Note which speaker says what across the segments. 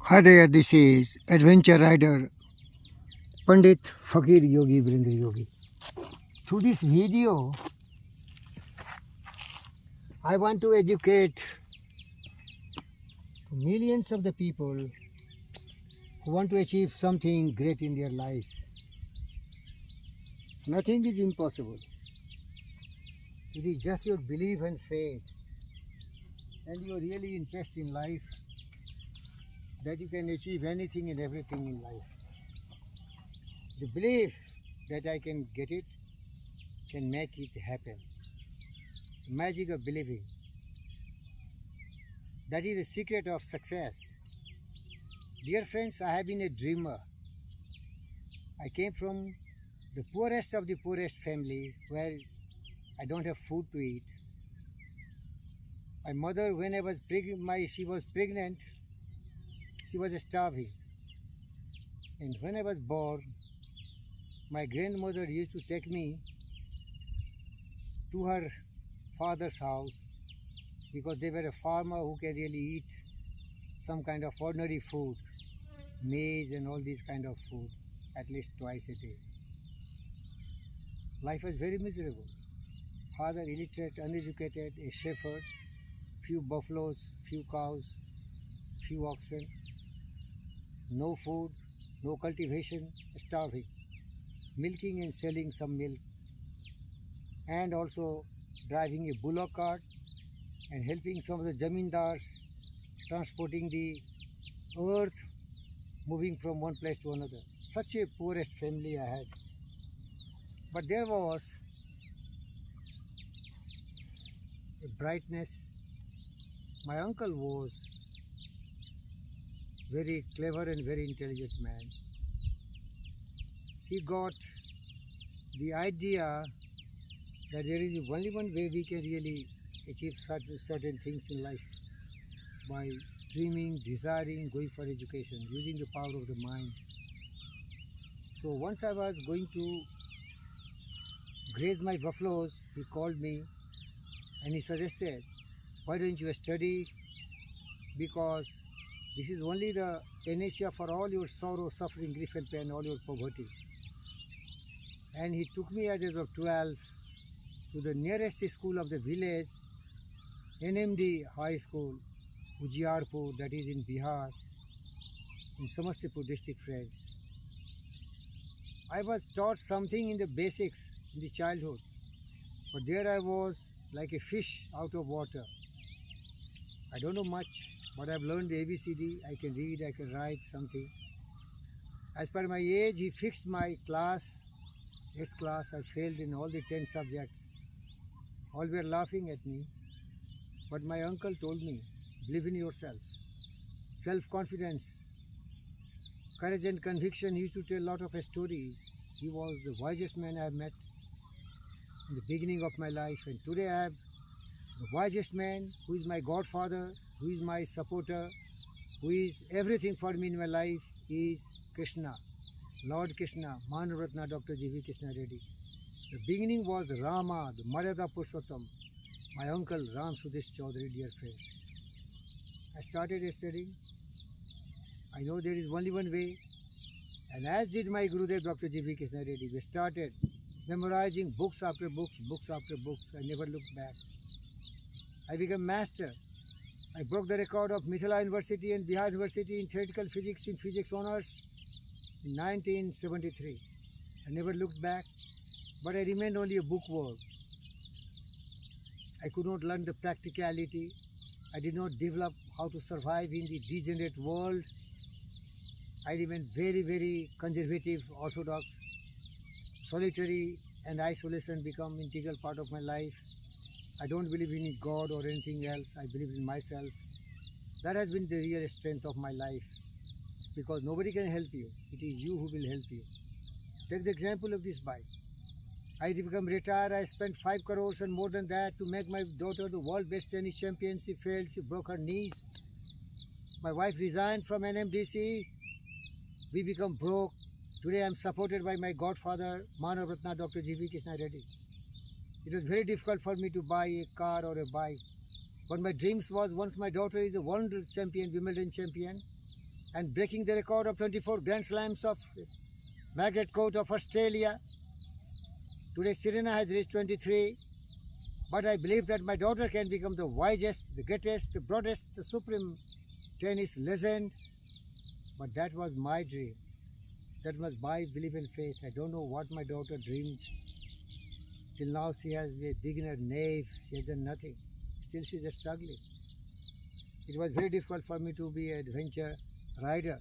Speaker 1: Hi there, this is Adventure Rider Pandit Fakir Yogi Virendra Yogi. Through this video, I want to educate millions of the people who want to achieve something great in their life. Nothing is impossible. It is just your belief and faith and your really interest in life that you can achieve anything and everything in life. The belief that I can get it can make it happen. The magic of believing. That is the secret of success. Dear friends, I have been a dreamer. I came from the poorest of the poorest family where I don't have food to eat. My mother, when I was she was pregnant, she was starving. And when I was born, my grandmother used to take me to her father's house because they were a farmer who can really eat some kind of ordinary food, maize and all these kind of food, at least twice a day. Life was very miserable. Father illiterate, uneducated, a shepherd, few buffaloes, few cows, few oxen, no food, no cultivation, starving, milking and selling some milk, and also driving a bullock cart and helping some of the zamindars transporting the earth, moving from one place to another. Such a poorest family I had. But there was a brightness. My uncle was very clever and very intelligent man. He got the idea that there is only one way we can really achieve certain things in life, by dreaming, desiring, going for education, using the power of the mind. So once I was going to graze my buffaloes, he called me and he suggested, why don't you study, because this is only the panacea for all your sorrow, suffering, grief and pain, all your poverty. And he took me at the age of 12 to the nearest school of the village, NMD High School, Ujiarpur, that is in Bihar, in Samastipur district, friends. I was taught something in the basics in the childhood, but there I was like a fish out of water. I don't know much, but I've learned the ABCD, I can read, I can write something. As per my age, he fixed my class, 8th class. I failed in all the 10 subjects. All were laughing at me, but my uncle told me, believe in yourself, self-confidence, courage and conviction. He used to tell a lot of stories. He was the wisest man I have met in the beginning of my life, and today I have the wisest man who is my godfather, who is my supporter, who is everything for me in my life, is Krishna, Lord Krishna, Manaratna Dr. G.V. Krishna Reddy. The beginning was Rama, the Maryada Purushottam, my uncle Ram Sudesh Chaudhary, dear friends. I started studying. I know there is only one way, and as did my Gurudev Dr. G.V. Krishna Reddy. We started memorizing books after books, books after books. I never looked back. I became master. I broke the record of Mithila University and Bihar University in theoretical physics in physics honors in 1973. I never looked back, but I remained only a bookworm. I could not learn the practicality. I did not develop how to survive in the degenerate world. I remained very, very conservative, orthodox, solitary, and isolation become integral part of my life. I don't believe in God or anything else. I believe in myself. That has been the real strength of my life, because nobody can help you. It is you who will help you. Take the example of this bike. I become retired. I spent 5 crores and more than that to make my daughter the world best tennis champion. She failed. She broke her knees. My wife resigned from NMDC. We become broke. Today I am supported by my godfather, Manaratna Dr. G.V. Krishna Reddy. It was very difficult for me to buy a car or a bike. But my dreams was, once my daughter is a world champion, Wimbledon champion, and breaking the record of 24 Grand Slams of Margaret Court of Australia. Today Serena has reached 23, but I believe that my daughter can become the wisest, the greatest, the broadest, the supreme tennis legend. But that was my dream. That was my belief and faith. I don't know what my daughter dreamed. Till now she has been a beginner knave. She has done nothing. Still she is struggling. It was very difficult for me to be an adventure rider.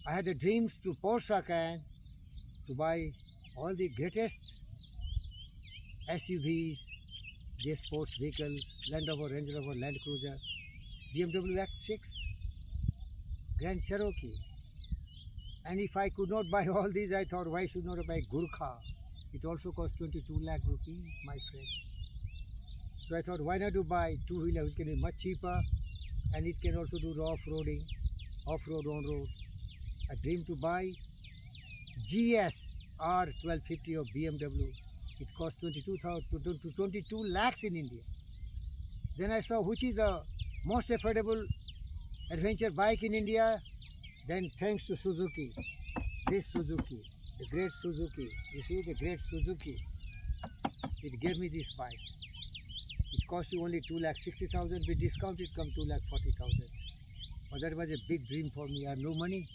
Speaker 1: I had the dreams to Porsche Cayenne, to buy all the greatest SUVs, the sports vehicles, Land Rover, Range Rover, Land Cruiser, BMW X6, Grand Cherokee. And if I could not buy all these, I thought, why should not I buy Gurkha? It also costs 22 lakh rupees, my friends. So I thought, why not to buy two-wheeler which can be much cheaper, and it can also do off-roading, off-road, on-road. I dreamed to buy GS R1250 of BMW. It cost 22 lakhs in India. Then I saw which is the most affordable adventure bike in India. Then thanks to Suzuki, this Suzuki, the great Suzuki, you see the great Suzuki, it gave me this bike. It cost you only 2,60,000, with discount it come 2,40,000. But that was a big dream for me. I have no money.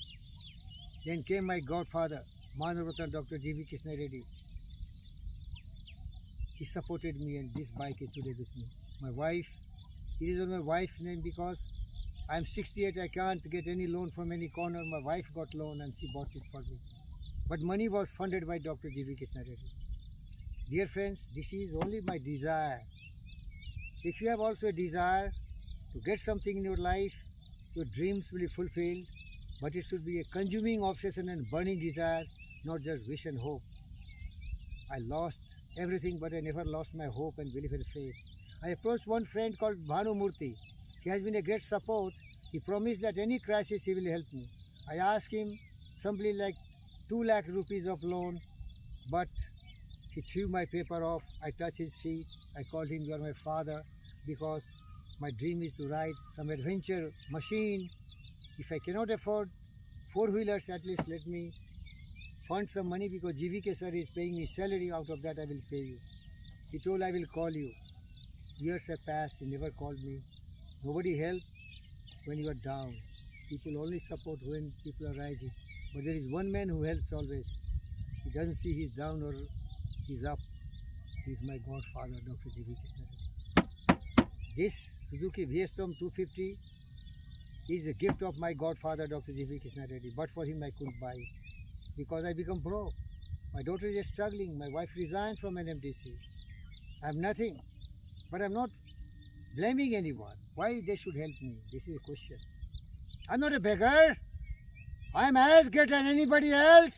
Speaker 1: Then came my godfather, Manaratna Dr. G.V. Krishna Reddy. He supported me, and this bike is today with me. My wife, it is on my wife's name because I am 68, I can't get any loan from any corner. My wife got loan and she bought it for me. But money was funded by Dr. G.V. Krishna Reddy. Dear friends, this is only my desire. If you have also a desire to get something in your life, your dreams will be fulfilled, but it should be a consuming obsession and burning desire, not just wish and hope. I lost everything, but I never lost my hope and belief and faith. I approached one friend called Bhanu Murthy. He has been a great support. He promised that any crisis he will help me. I asked him something like 2 lakh rupees of loan, but he threw my paper off. I touched his feet. I called him, you are my father, because my dream is to ride some adventure machine. If I cannot afford four-wheelers, at least let me fund some money, because GVK sir is paying me salary. Out of that I will pay you. He told, I will call you. Years have passed, he never called me. Nobody helped when you are down. People only support when people are rising. But there is one man who helps always. He doesn't see he's down or he's up. He's my godfather, Dr. G.V. Krishna Reddy. This Suzuki VS-Strom 250 is a gift of my godfather, Dr. G.V. Krishna Reddy. But for him I couldn't buy it because I become broke. My daughter is struggling. My wife resigned from NMDC. I have nothing. But I'm not blaming anyone. Why they should help me? This is a question. I'm not a beggar. I'm as great as anybody else.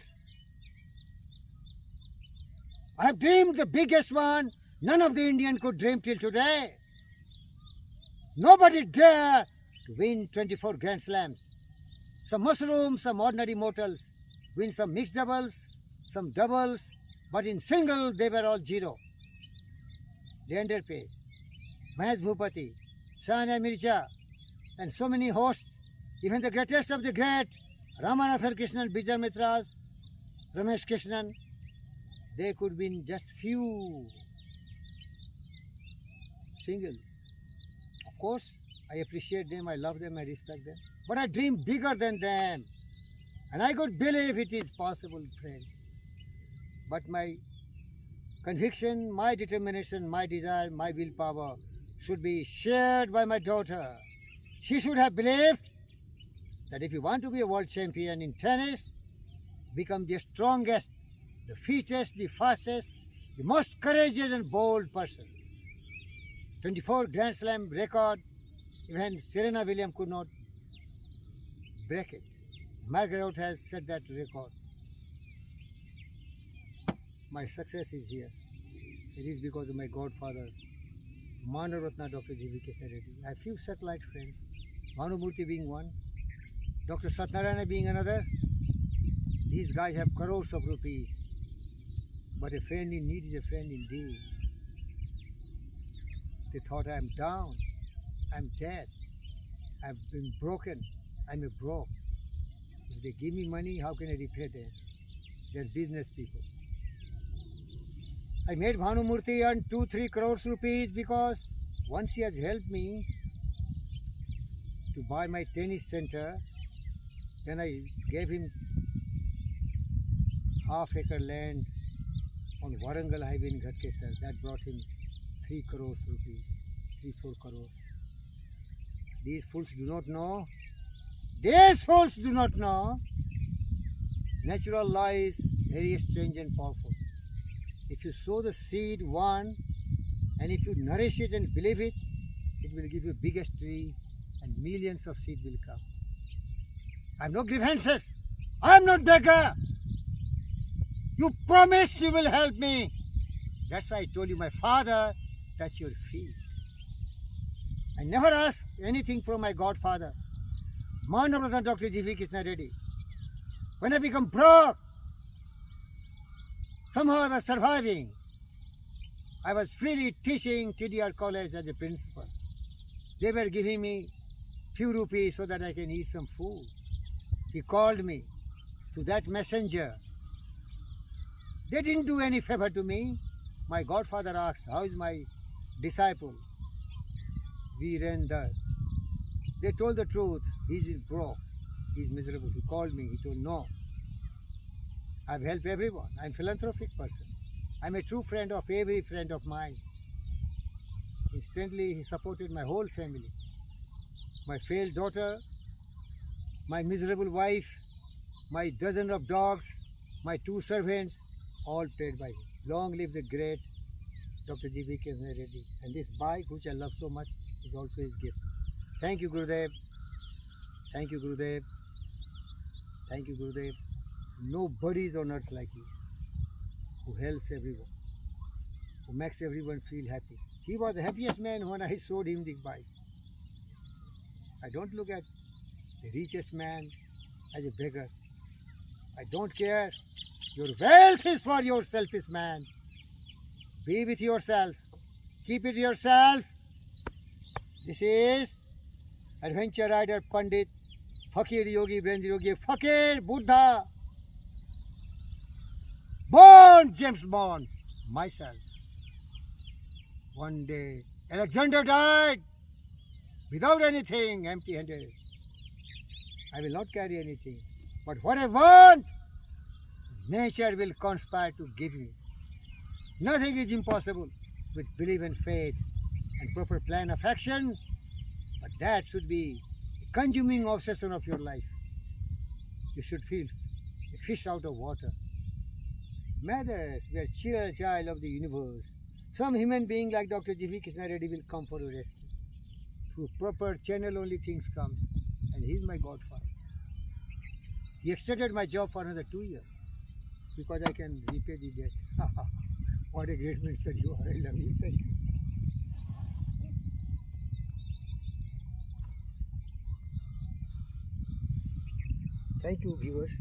Speaker 1: I have dreamed the biggest one. None of the Indian could dream till today. Nobody dare to win 24 Grand Slams. Some mushrooms, some ordinary mortals win some mixed doubles, some doubles, but in single they were all zero. Leander Pace, Mahesh Bhupati, Sania Mirza, and so many hosts, even the greatest of the great, Ramanathan Krishnan, Bijay Mitras, Ramesh Krishnan, they could win just few singles. Of course, I appreciate them, I love them, I respect them, but I dream bigger than them. And I could believe it is possible, friends. But my conviction, my determination, my desire, my willpower should be shared by my daughter. She should have believed that if you want to be a world champion in tennis, become the strongest, the fittest, the fastest, the most courageous and bold person. 24 Grand Slam record, even Serena Williams could not break it. Margaret has set that record. My success is here. It is because of my godfather, Manaratna Dr. G.V. Krishna Reddy. I have few satellite friends, Bhanu Murthy being one, Dr. Satyanarayana being another. These guys have crores of rupees. But a friend in need is a friend indeed. They thought I am down, I am dead, I have been broken, I am a broke. If they give me money, how can I repay them? They're business people. I made Bhanumurthy earn 2-3 crores rupees because once he has helped me to buy my tennis center, then I gave him half-acre land on Warangal Highway in Ghatkesar. That brought him 3 crores rupees, 3-4 crores. These fools do not know. These fools do not know. Natural law is very strange and powerful. If you sow the seed one, and if you nourish it and believe it, it will give you biggest tree and millions of seed will come. I have no grievances. I am not beggar. You promised you will help me. That's why I told you, my father, touch your feet. I never asked anything from my godfather, Manavratna Dr. G.V. Krishna Reddy. When I become broke, somehow I was surviving. I was freely teaching TDR College as a principal. They were giving me few rupees so that I can eat some food. He called me to that messenger. They didn't do any favor to me. My godfather asked, how is my disciple? Virender. They told the truth. He's broke. He's miserable. He called me. He told, no. I've helped everyone. I'm a philanthropic person. I'm a true friend of every friend of mine. Instantly, he supported my whole family. My failed daughter, my miserable wife, my dozen of dogs, my 2 servants, all paid by him. Long live the great Dr. G.V. Krishna Reddy. And this bike, which I love so much, is also his gift. Thank you, Gurudev. Thank you, Gurudev. Thank you, Gurudev. Nobody is on earth like you, who helps everyone, who makes everyone feel happy. He was the happiest man when I showed him the bike. I don't look at the richest man as a beggar. I don't care. Your wealth is for your selfish man. Be with yourself. Keep it yourself. This is Adventure Rider Pandit, Fakir Yogi, Brenda Yogi, Fakir Buddha, born James Bond, myself. One day, Alexander died without anything, empty-handed. I will not carry anything, but what I want, nature will conspire to give me. Nothing is impossible with belief and faith and proper plan of action, but that should be the consuming obsession of your life. You should feel a fish out of water. Mothers, we are chill child of the universe. Some human being like Dr. G.V. Krishna Reddy will come for your rescue. Through proper channel only things comes, and he is my godfather. He extended my job for another 2 years because I can repay the debt. What a great minister you are. I love you. Thank you. Thank you, viewers.